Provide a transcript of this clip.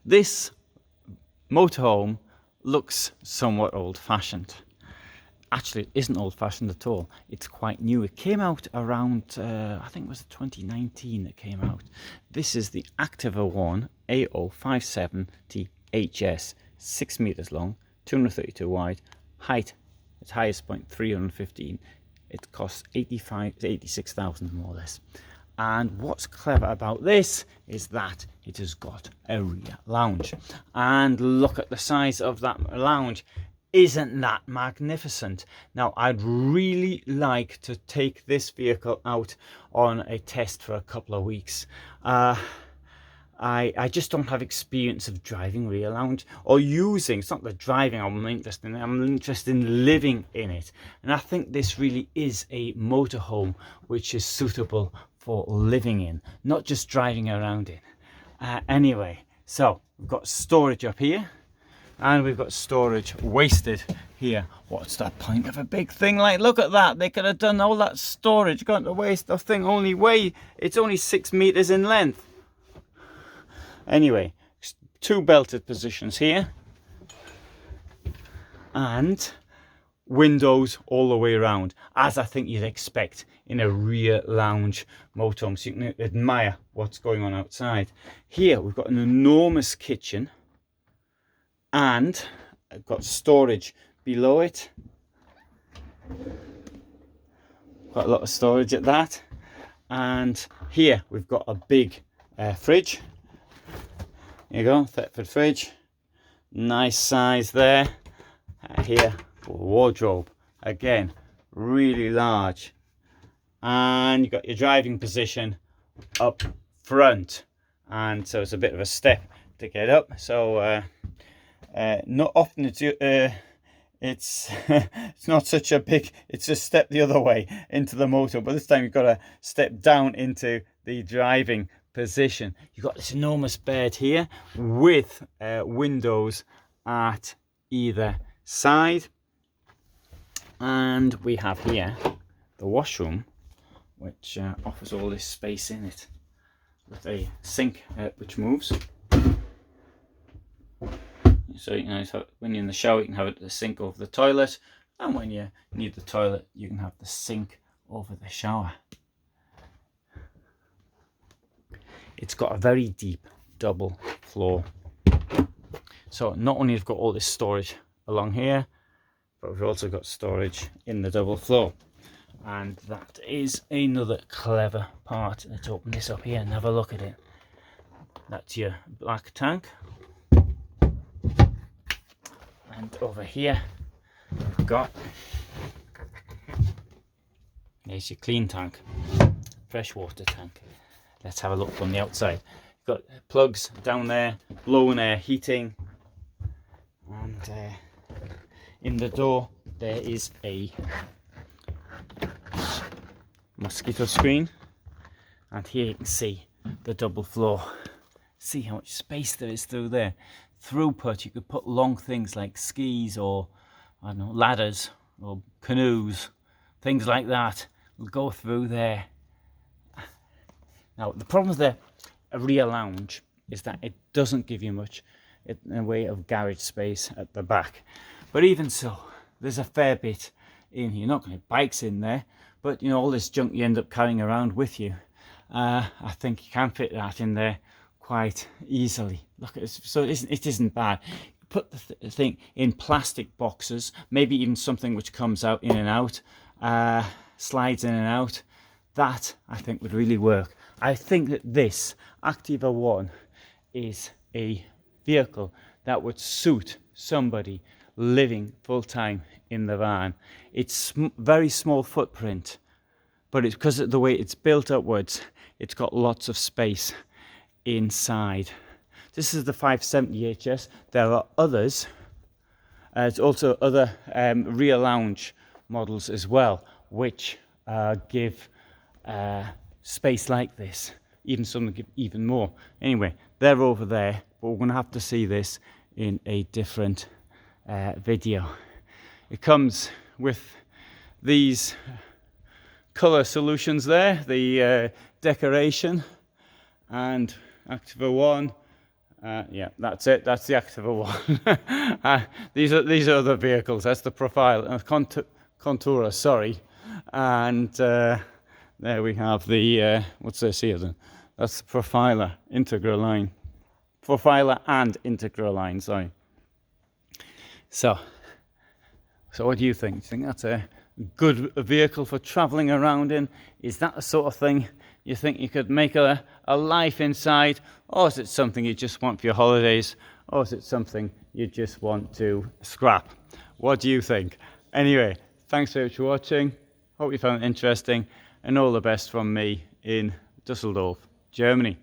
This motorhome looks somewhat old-fashioned. Actually, it isn't old-fashioned at all. It's quite new. It came out around, I think it was 2019 it came out. This is the Activa One A0570HS, 6 meters long, 232 wide, height, its highest point 315. It costs 86,000 more or less. And what's clever about this is that it has got a rear lounge. And look at the size of that lounge. Isn't that magnificent? Now, I'd really like to take this vehicle out on a test for a couple of weeks. I just don't have experience of driving rear lounge or using. It's not the driving I'm interested in. I'm interested in living in it. And I think this really is a motorhome which is suitable for living in, not just driving around in. Anyway, so we've got storage up here. And we've got storage wasted here. What's the point of a big thing like, look at that, they could have done all that storage, gone to waste. The thing it's only 6 meters in length. Anyway, 2 belted positions here. And windows all the way around, as I think you'd expect in a rear lounge motorhome, so you can admire what's going on outside. Here we've got an enormous kitchen. And I've got storage below it. Quite a lot of storage at that. And here we've got a big fridge. There you go, Thetford fridge. Nice size there. Here, wardrobe. Again, really large. And you've got your driving position up front. And so it's a bit of a step to get up. So not often it's not such a big, it's a step the other way into the motor, but this time you've got to step down into the driving position. You've got this enormous bed here with windows at either side, and we have here the washroom, which offers all this space in it with a sink which moves. So you know, when you're in the shower, you can have the sink over the toilet, and when you need the toilet, you can have the sink over the shower. It's got a very deep double floor. So not only have we got all this storage along here, but we've also got storage in the double floor. And that is another clever part. Let's open this up here and have a look at it. That's your black tank. And over here we've got, there's your clean tank, freshwater tank. Let's have a look from the outside. You've got plugs down there, blown air heating, and in the door there is a mosquito screen, and here you can see the double floor. See how much space there is through there. Throughput, you could put long things like skis or, I don't know, ladders or canoes, things like that will go through there. Now the problem with a rear lounge is that it doesn't give you much in the way of garage space at the back, but even so, there's a fair bit in here. You're not going to have bikes in there, but you know, all this junk you end up carrying around with you, I think you can fit that in there quite easily. Look at it, so it isn't bad. Put the thing in plastic boxes, maybe even something which comes out in and out, slides in and out. That I think would really work. I think that this Activa One is a vehicle that would suit somebody living full-time in the van. It's very small footprint, but it's because of the way it's built upwards, it's got lots of space inside. This is the 570HS. There are others. There's also other rear lounge models as well, which give space like this. Even some give even more. Anyway, they're over there, but we're going to have to see this in a different video. It comes with these color solutions there, the decoration, and Activa One, Yeah, that's it. That's the Activa One. These are other vehicles. That's the Profile, Contura. Sorry, and there we have the what's this here then? That's the Profiler Integral line. Profiler and Integral line. Sorry. So what do you think? Do you think that's a good vehicle for travelling around in? Is that the sort of thing you think you could make a life inside? Or is it something you just want for your holidays? Or is it something you just want to scrap? What do you think? Anyway, thanks very much for watching. Hope you found it interesting. And all the best from me in Dusseldorf, Germany.